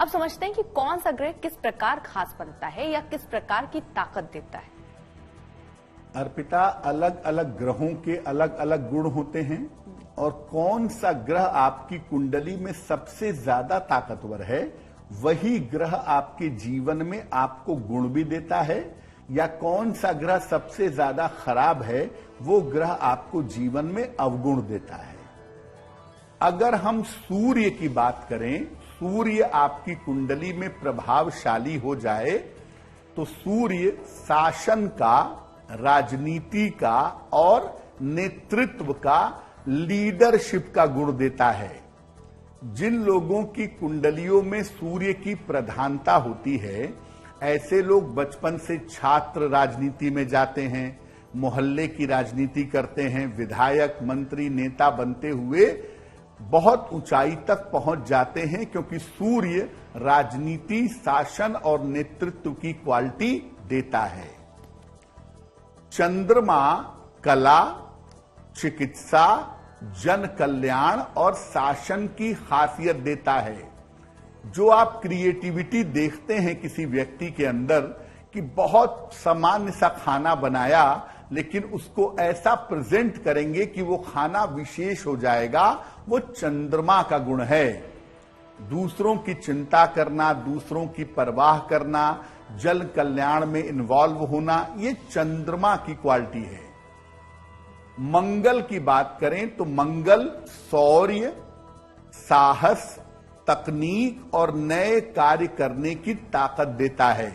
समझते हैं कि कौन सा ग्रह किस प्रकार खास बनता है या किस प्रकार की ताकत देता है? अर्पिता, अलग अलग ग्रहों के अलग अलग गुण होते हैं और कौन सा ग्रह आपकी कुंडली में सबसे ज्यादा ताकतवर है वही ग्रह आपके जीवन में आपको गुण भी देता है, या कौन सा ग्रह सबसे ज्यादा खराब है वो ग्रह आपको जीवन में अवगुण देता है। अगर हम सूर्य की बात करें, सूर्य आपकी कुंडली में प्रभावशाली हो जाए तो सूर्य शासन का, राजनीति का और नेतृत्व का, लीडरशिप का गुण देता है। जिन लोगों की कुंडलियों में सूर्य की प्रधानता होती है, ऐसे लोग बचपन से छात्र राजनीति में जाते हैं, मोहल्ले की राजनीति करते हैं, विधायक, मंत्री, नेता बनते हुए बहुत ऊंचाई तक पहुंच जाते हैं, क्योंकि सूर्य राजनीति, शासन और नेतृत्व की क्वालिटी देता है। चंद्रमा कला, चिकित्सा, जन कल्याण और शासन की खासियत देता है। जो आप क्रिएटिविटी देखते हैं किसी व्यक्ति के अंदर कि बहुत सामान्य सा खाना बनाया लेकिन उसको ऐसा प्रेजेंट करेंगे कि वो खाना विशेष हो जाएगा, वो चंद्रमा का गुण है। दूसरों की चिंता करना, दूसरों की परवाह करना, जन कल्याण में इन्वॉल्व होना, ये चंद्रमा की क्वालिटी है। मंगल की बात करें तो मंगल शौर्य, साहस, तकनीक और नए कार्य करने की ताकत देता है।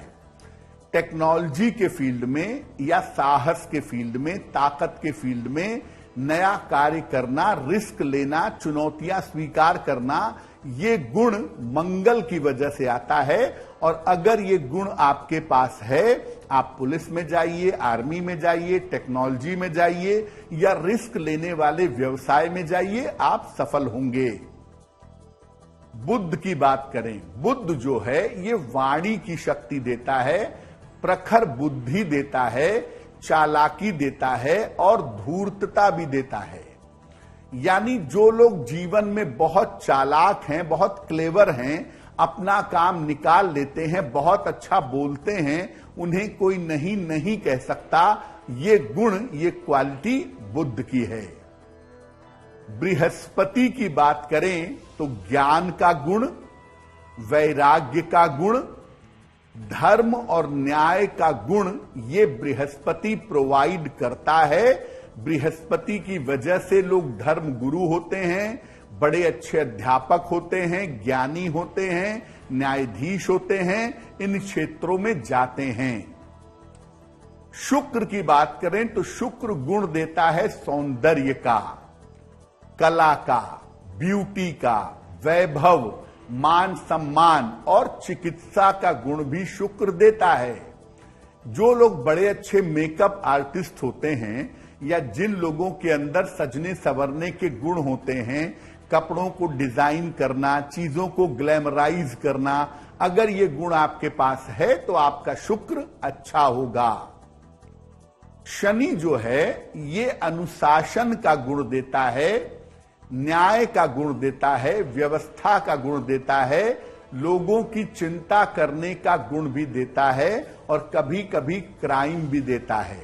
टेक्नोलॉजी के फील्ड में या साहस के फील्ड में, ताकत के फील्ड में नया कार्य करना, रिस्क लेना, चुनौतियां स्वीकार करना, ये गुण मंगल की वजह से आता है। और अगर ये गुण आपके पास है, आप पुलिस में जाइए, आर्मी में जाइए, टेक्नोलॉजी में जाइए या रिस्क लेने वाले व्यवसाय में जाइए, आप सफल होंगे। बुद्ध की बात करें, बुद्ध जो है ये वाणी की शक्ति देता है, प्रखर बुद्धि देता है, चालाकी देता है और धूर्तता भी देता है। यानी जो लोग जीवन में बहुत चालाक हैं, बहुत क्लेवर हैं, अपना काम निकाल लेते हैं, बहुत अच्छा बोलते हैं, उन्हें कोई नहीं नहीं कह सकता, ये गुण, ये क्वालिटी बुद्ध की है। बृहस्पति की बात करें तो ज्ञान का गुण, वैराग्य का गुण, धर्म और न्याय का गुण ये बृहस्पति प्रोवाइड करता है। बृहस्पति की वजह से लोग धर्म गुरु होते हैं, बड़े अच्छे अध्यापक होते हैं, ज्ञानी होते हैं, न्यायाधीश होते हैं, इन क्षेत्रों में जाते हैं। शुक्र की बात करें तो शुक्र गुण देता है सौंदर्य का, कला का, ब्यूटी का, वैभव, मान सम्मान और चिकित्सा का गुण भी शुक्र देता है। जो लोग बड़े अच्छे मेकअप आर्टिस्ट होते हैं या जिन लोगों के अंदर सजने संवरने के गुण होते हैं, कपड़ों को डिजाइन करना, चीजों को ग्लैमराइज करना, अगर ये गुण आपके पास है तो आपका शुक्र अच्छा होगा। शनि जो है ये अनुशासन का गुण देता है, न्याय का गुण देता है, व्यवस्था का गुण देता है, लोगों की चिंता करने का गुण भी देता है और कभी कभी क्राइम भी देता है।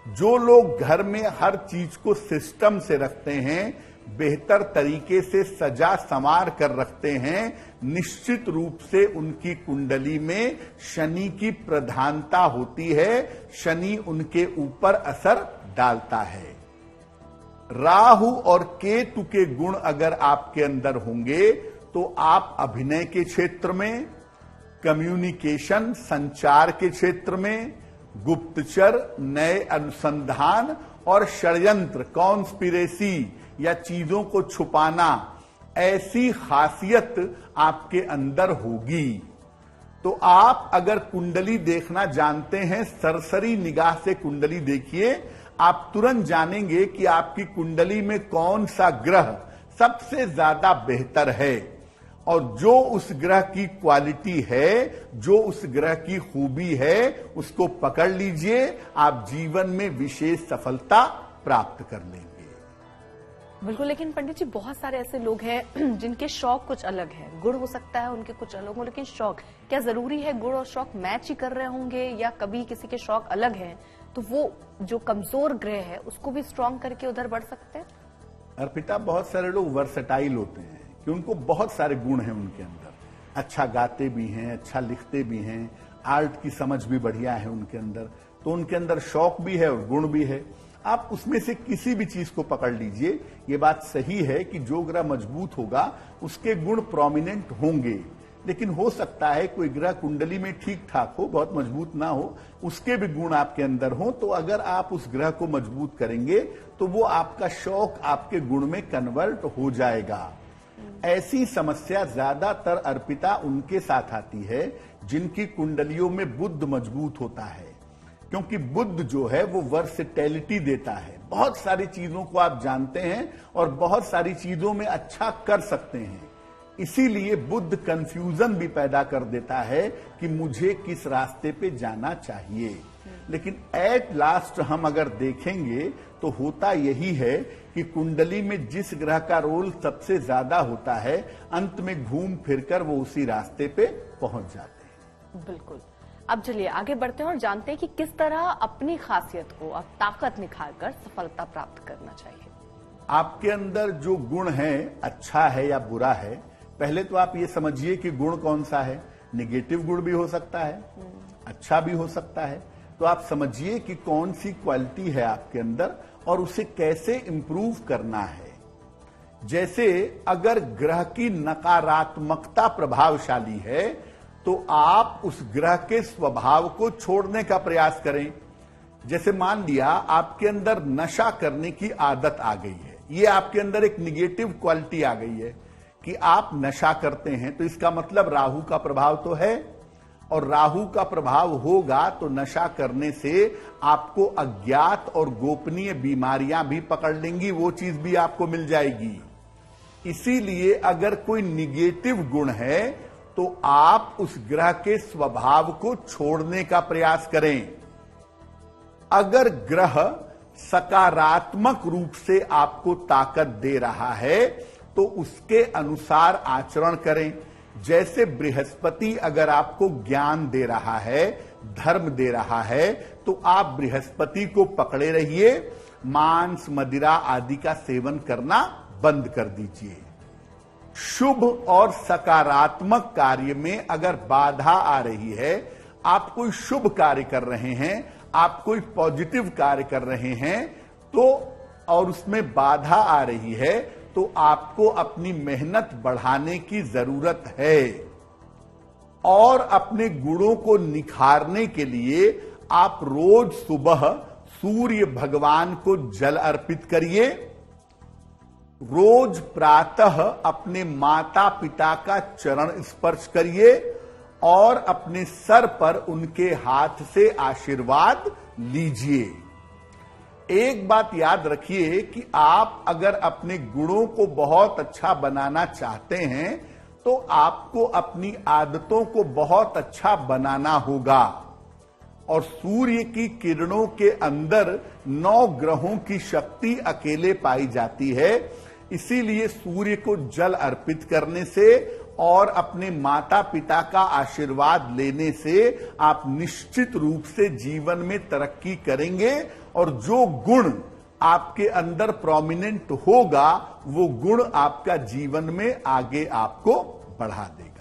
जो लोग घर में हर चीज को सिस्टम से रखते हैं, बेहतर तरीके से सजा संवार कर रखते हैं, निश्चित रूप से उनकी कुंडली में शनि की प्रधानता होती है, शनि उनके ऊपर असर डालता है। राहु और केतु के गुण अगर आपके अंदर होंगे तो आप अभिनय के क्षेत्र में, कम्युनिकेशन, संचार के क्षेत्र में, गुप्तचर, नए अनुसंधान और षड्यंत्र, कॉन्स्पिरेसी या चीजों को छुपाना, ऐसी खासियत आपके अंदर होगी। तो आप अगर कुंडली देखना जानते हैं, सरसरी निगाह से कुंडली देखिए, आप तुरंत जानेंगे कि आपकी कुंडली में कौन सा ग्रह सबसे ज्यादा बेहतर है और जो उस ग्रह की क्वालिटी है, जो उस ग्रह की खूबी है, उसको पकड़ लीजिए, आप जीवन में विशेष सफलता प्राप्त कर लेंगे। बिल्कुल, लेकिन पंडित जी बहुत सारे ऐसे लोग हैं जिनके शौक कुछ अलग है। गुण हो सकता है उनके कुछ अलग हो, लेकिन शौक, क्या जरूरी है गुण और शौक मैच ही कर रहे होंगे, या कभी किसी के शौक अलग हैं तो वो जो कमजोर ग्रह है उसको भी स्ट्रांग करके उधर बढ़ सकते हैं? अर्पिता, बहुत सारे लोग वर्सेटाइल होते हैं कि उनको बहुत सारे गुण हैं उनके अंदर। अच्छा गाते भी हैं, अच्छा लिखते भी हैं, आर्ट की समझ भी बढ़िया है उनके अंदर, तो उनके अंदर शौक भी है और गुण भी है। आप उसमें से किसी भी चीज को पकड़ लीजिए। ये बात सही है कि जो ग्रह मजबूत होगा उसके गुण प्रोमिनेंट होंगे, लेकिन हो सकता है कोई ग्रह कुंडली में ठीक ठाक हो, बहुत मजबूत ना हो, उसके भी गुण आपके अंदर हो, तो अगर आप उस ग्रह को मजबूत करेंगे तो वो आपका शौक आपके गुण में कन्वर्ट हो जाएगा। ऐसी समस्या ज्यादातर अर्पिता उनके साथ आती है जिनकी कुंडलियों में बुध मजबूत होता है, क्योंकि बुध जो है वो वर्सेटैलिटी देता है। बहुत सारी चीजों को आप जानते हैं और बहुत सारी चीजों में अच्छा कर सकते हैं। इसीलिए बुध कंफ्यूजन भी पैदा कर देता है कि मुझे किस रास्ते पे जाना चाहिए। लेकिन एट लास्ट हम अगर देखेंगे तो होता यही है कि कुंडली में जिस ग्रह का रोल सबसे ज्यादा होता है, अंत में घूम फिरकर वो उसी रास्ते पे पहुंच जाते हैं। बिल्कुल। अब चलिए आगे बढ़ते हैं और जानते हैं कि किस तरह अपनी खासियत को अब ताकत निखारकर सफलता प्राप्त करना चाहिए। आपके अंदर जो गुण है, अच्छा है या बुरा है, पहले तो आप ये समझिए कि गुण कौन सा है। निगेटिव गुण भी हो सकता है, अच्छा भी हो सकता है। तो आप समझिए कि कौन सी क्वालिटी है आपके अंदर और उसे कैसे इंप्रूव करना है। जैसे अगर ग्रह की नकारात्मकता प्रभावशाली है तो आप उस ग्रह के स्वभाव को छोड़ने का प्रयास करें। जैसे मान लिया आपके अंदर नशा करने की आदत आ गई है, ये आपके अंदर एक निगेटिव क्वालिटी आ गई है कि आप नशा करते हैं, तो इसका मतलब राहु का प्रभाव तो है, और राहु का प्रभाव होगा तो नशा करने से आपको अज्ञात और गोपनीय बीमारियां भी पकड़ लेंगी, वो चीज भी आपको मिल जाएगी। इसीलिए अगर कोई निगेटिव गुण है तो आप उस ग्रह के स्वभाव को छोड़ने का प्रयास करें। अगर ग्रह सकारात्मक रूप से आपको ताकत दे रहा है तो उसके अनुसार आचरण करें। जैसे बृहस्पति अगर आपको ज्ञान दे रहा है, धर्म दे रहा है, तो आप बृहस्पति को पकड़े रहिए, मांस मदिरा आदि का सेवन करना बंद कर दीजिए। शुभ और सकारात्मक कार्य में अगर बाधा आ रही है, आप कोई शुभ कार्य कर रहे हैं, आप कोई पॉजिटिव कार्य कर रहे हैं, तो और उसमें बाधा आ रही है, तो आपको अपनी मेहनत बढ़ाने की जरूरत है। और अपने गुणों को निखारने के लिए आप रोज सुबह सूर्य भगवान को जल अर्पित करिए। रोज प्रातः अपने माता पिता का चरण स्पर्श करिए और अपने सर पर उनके हाथ से आशीर्वाद लीजिए। एक बात याद रखिए कि आप अगर अपने गुणों को बहुत अच्छा बनाना चाहते हैं तो आपको अपनी आदतों को बहुत अच्छा बनाना होगा। और सूर्य की किरणों के अंदर 9 ग्रहों की शक्ति अकेले पाई जाती है। इसीलिए सूर्य को जल अर्पित करने से और अपने माता पिता का आशीर्वाद लेने से आप निश्चित रूप से जीवन में तरक्की करेंगे, और जो गुण आपके अंदर प्रोमिनेंट होगा वो गुण आपका जीवन में आगे आपको बढ़ा देगा।